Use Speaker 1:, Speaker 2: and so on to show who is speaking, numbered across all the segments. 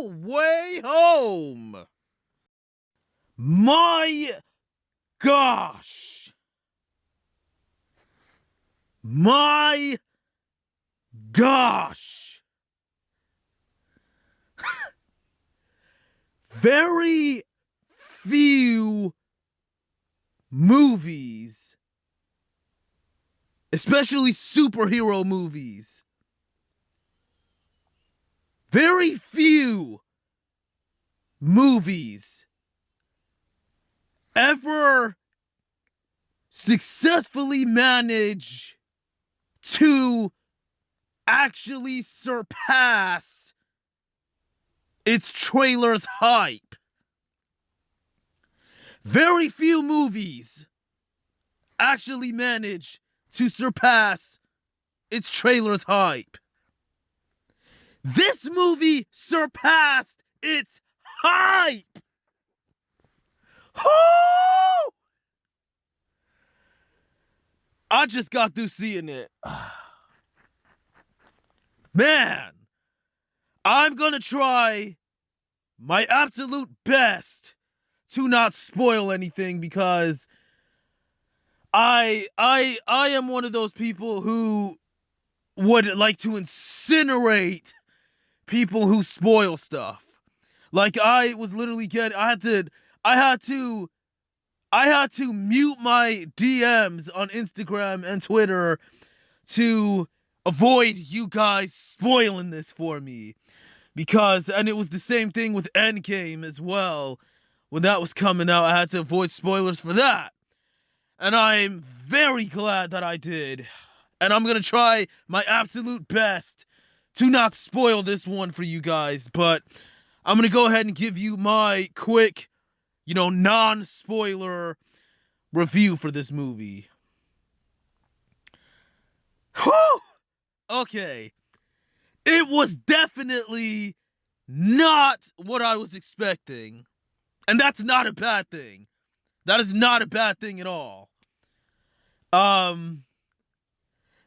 Speaker 1: No Way Home. My gosh. My gosh. Very few movies, especially superhero movies, very few movies ever successfully manage to actually surpass its trailer's hype. Very few movies actually manage to surpass its trailer's hype. This movie surpassed its hype. Oh! I just got through seeing it. Man, I'm gonna try my absolute best to not spoil anything, because I am one of those people who would like to incinerate people who spoil stuff. Like, I was literally I had to mute my DMs on Instagram and Twitter to avoid you guys spoiling this for me. Because, and it was the same thing with Endgame as well. When that was coming out, I had to avoid spoilers for that. And I'm very glad that I did. And I'm gonna try my absolute best to not spoil this one for you guys. But I'm gonna go ahead and give you my quick, non-spoiler review for this movie. Whew! Okay. It was definitely not what I was expecting. And that's not a bad thing. That is not a bad thing at all.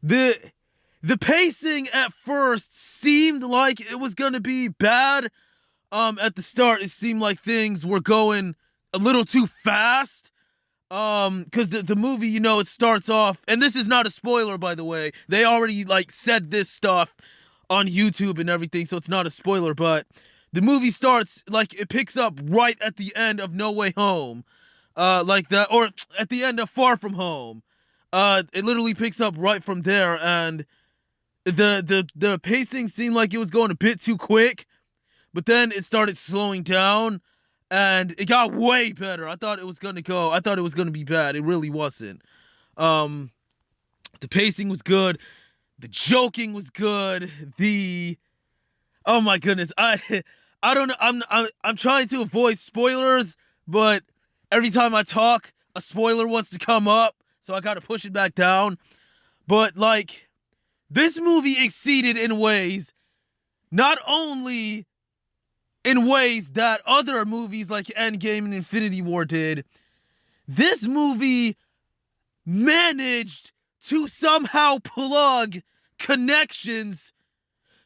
Speaker 1: The pacing at first seemed like it was gonna be bad. At the start, it seemed like things were going a little too fast. Because the movie, it starts off, and this is not a spoiler, by the way. They already, said this stuff on YouTube and everything, so it's not a spoiler, but the movie starts, it picks up right at the end of No Way Home. Like that, or at the end of Far From Home. It literally picks up right from there, and the pacing seemed like it was going a bit too quick, but then it started slowing down, and it got way better. I thought it was gonna be bad. It really wasn't. The pacing was good. The joking was good. Oh my goodness, I don't know. I'm trying to avoid spoilers, but every time I talk, a spoiler wants to come up, so I gotta push it back down. But this movie exceeded in ways, not only in ways that other movies like Endgame and Infinity War did. This movie managed to somehow plug connections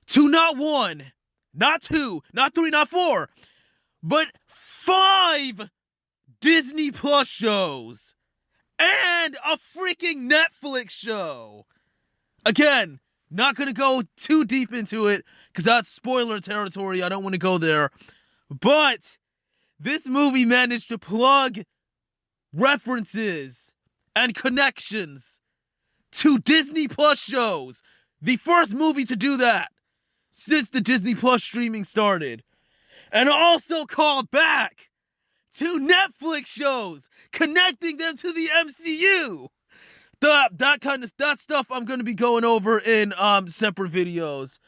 Speaker 1: to not one, not two, not three, not four, but 5 Disney Plus shows and a freaking Netflix show. Again, not gonna go too deep into it because that's spoiler territory. I don't want to go there. But this movie managed to plug references and connections to Disney Plus shows. The first movie to do that since the Disney Plus streaming started. And also call back to Netflix shows, connecting them to the MCU. That stuff I'm gonna be going over in separate videos.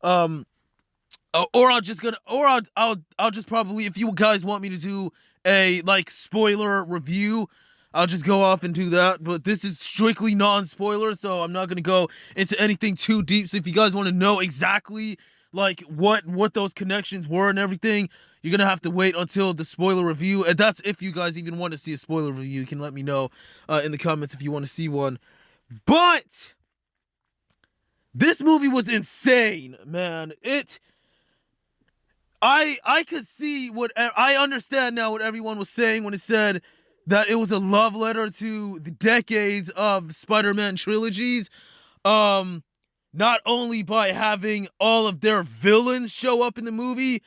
Speaker 1: Or I'll just probably, if you guys want me to do a spoiler review, I'll just go off and do that. But this is strictly non-spoiler, so I'm not gonna go into anything too deep. So if you guys want to know exactly what those connections were and everything, you're gonna have to wait until the spoiler review. And that's if you guys even want to see a spoiler review. You can let me know in the comments if you want to see one. But this movie was insane, man. I could see what I understand now what everyone was saying when it said that it was a love letter to the decades of Spider-Man trilogies. Um, Not only by having all of their villains show up in the movie,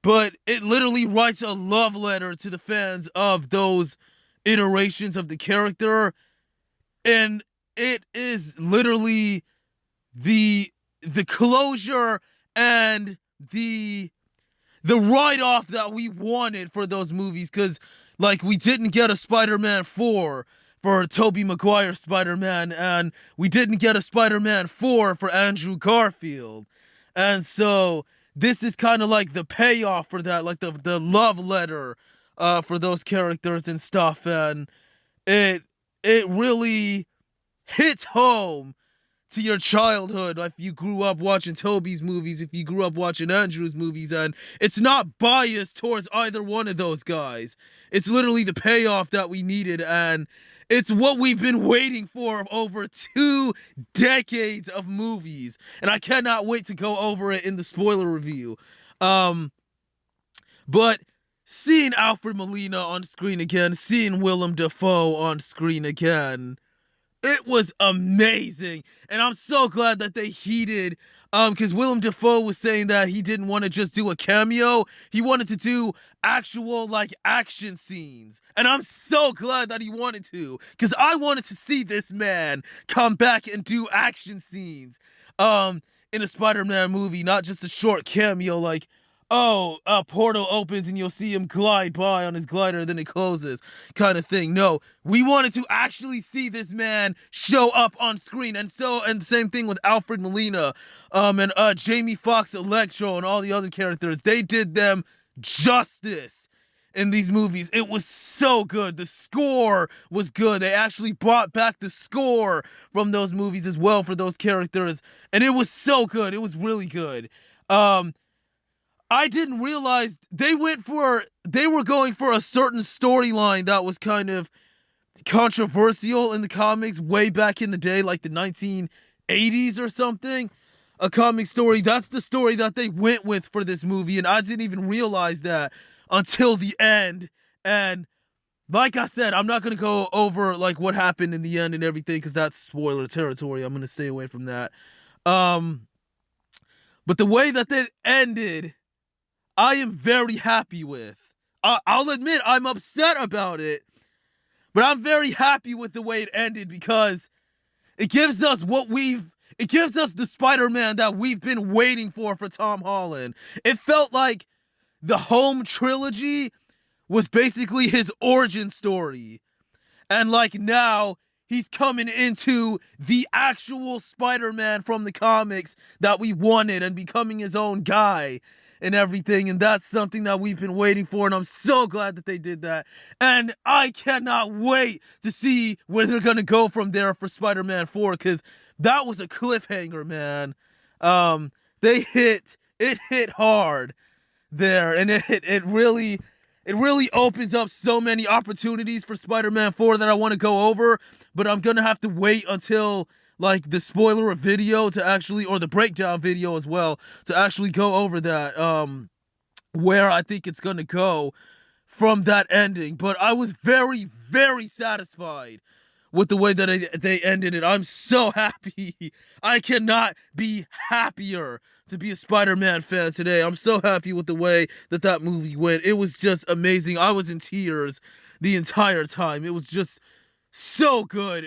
Speaker 1: but it literally writes a love letter to the fans of those iterations of the character, and it is literally the the closure and the write-off that we wanted for those movies, because like we didn't get a Spider-Man 4 for Tobey Maguire Spider-Man, and we didn't get a Spider-Man 4 for Andrew Garfield. And so this is kind of like the payoff for that, like the love letter for those characters and stuff. And it it really hits home to your childhood if you grew up watching Toby's movies, if you grew up watching Andrew's movies, and it's not biased towards either one of those guys. It's literally the payoff that we needed, and it's what we've been waiting for over 2 decades of movies, and I cannot wait to go over it in the spoiler review. Um, but seeing Alfred Molina on screen again, seeing Willem Dafoe on screen again, it was amazing, and I'm so glad that they heeded. Because Willem Dafoe was saying that he didn't want to just do a cameo; he wanted to do actual like action scenes, and I'm so glad that he wanted to, because I wanted to see this man come back and do action scenes, in a Spider-Man movie, not just a short cameo like, oh, a portal opens and you'll see him glide by on his glider, then it closes, kind of thing. No, we wanted to actually see this man show up on screen, and the same thing with Alfred Molina, and Jamie Foxx, Electro, and all the other characters. They did them justice in these movies. It was so good. The score was good. They actually brought back the score from those movies as well for those characters, and it was so good. It was really good. I didn't realize they were going for a certain storyline that was kind of controversial in the comics way back in the day, like the 1980s or something. A comic story. That's the story that they went with for this movie, and I didn't even realize that until the end. And like I said, I'm not gonna go over like what happened in the end and everything, because that's spoiler territory. I'm gonna stay away from that. But the way that it ended, I am very happy with. I'll admit I'm upset about it, but I'm very happy with the way it ended, because it gives us it gives us the Spider-Man that we've been waiting for Tom Holland. It felt like the Home trilogy was basically his origin story. And like now, he's coming into the actual Spider-Man from the comics that we wanted and becoming his own guy and everything, and that's something that we've been waiting for, and I'm so glad that they did that. And I cannot wait to see where they're gonna go from there for Spider-Man 4, because that was a cliffhanger, man. It hit hard there, and it really opens up so many opportunities for Spider-Man 4 that I want to go over, but I'm gonna have to wait until like the spoiler video to actually, or the breakdown video as well, to actually go over that, where I think it's gonna go from that ending. But I was very, very satisfied with the way that they ended it. I'm so happy. I cannot be happier to be a Spider-Man fan today. I'm so happy with the way that that movie went. It was just amazing. I was in tears the entire time. It was just so good.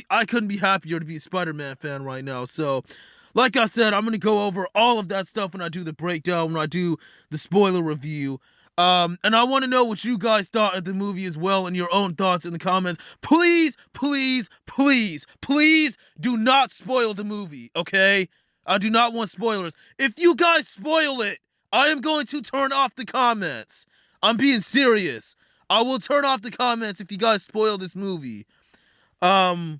Speaker 1: I couldn't be happier to be a Spider-Man fan right now. So, like I said, I'm gonna go over all of that stuff when I do the breakdown, when I do the spoiler review. And I want to know what you guys thought of the movie as well, and your own thoughts in the comments. Please, please, please, please do not spoil the movie, okay? I do not want spoilers. If you guys spoil it, I am going to turn off the comments. I'm being serious. I will turn off the comments if you guys spoil this movie. But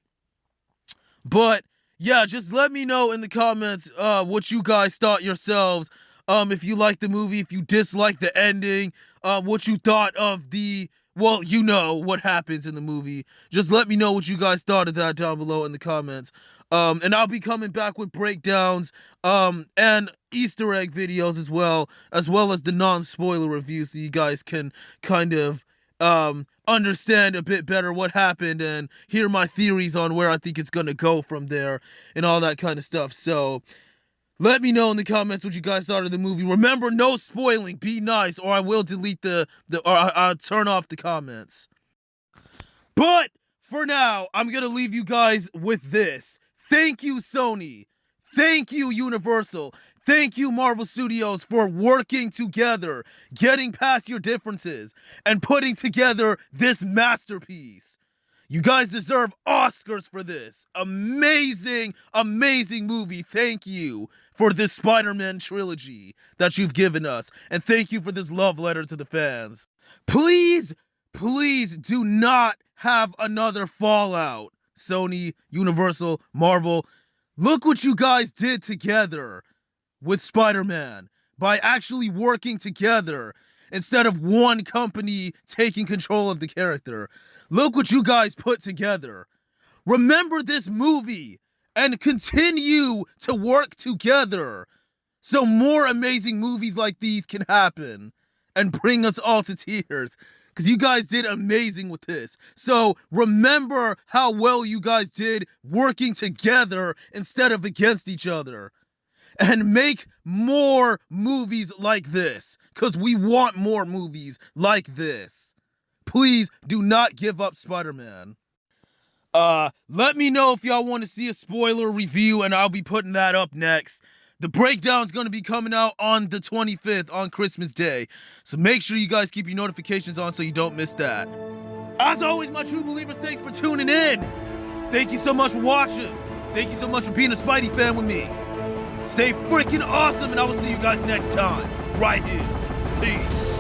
Speaker 1: yeah, just let me know in the comments what you guys thought yourselves. If you liked the movie, if you disliked the ending, what you thought of the well, you know what happens in the movie. Just let me know what you guys thought of that down below in the comments. And I'll be coming back with breakdowns, and Easter egg videos as well as the non-spoiler review, so you guys can kind of, understand a bit better what happened and hear my theories on where I think it's gonna go from there and all that kind of stuff. So, let me know in the comments what you guys thought of the movie. Remember, no spoiling. Be nice, or I will delete or I'll turn off the comments. But for now, I'm gonna leave you guys with this. Thank you, Sony. Thank you, Universal. Thank you, Marvel Studios, for working together, getting past your differences, and putting together this masterpiece. You guys deserve Oscars for this. Amazing, amazing movie. Thank you for this Spider-Man trilogy that you've given us. And thank you for this love letter to the fans. Please, please do not have another fallout. Sony, Universal, Marvel. Look what you guys did together with Spider-Man by actually working together instead of one company taking control of the character. Look what you guys put together. Remember this movie and continue to work together so more amazing movies like these can happen and bring us all to tears. Because you guys did amazing with this. So remember how well you guys did working together instead of against each other. And make more movies like this. Because we want more movies like this. Please do not give up Spider-Man. Let me know if y'all want to see a spoiler review, and I'll be putting that up next. The breakdown's gonna be coming out on the 25th, on Christmas Day. So make sure you guys keep your notifications on so you don't miss that. As always, my true believers, thanks for tuning in. Thank you so much for watching. Thank you so much for being a Spidey fan with me. Stay freaking awesome, and I will see you guys next time, right here. Peace.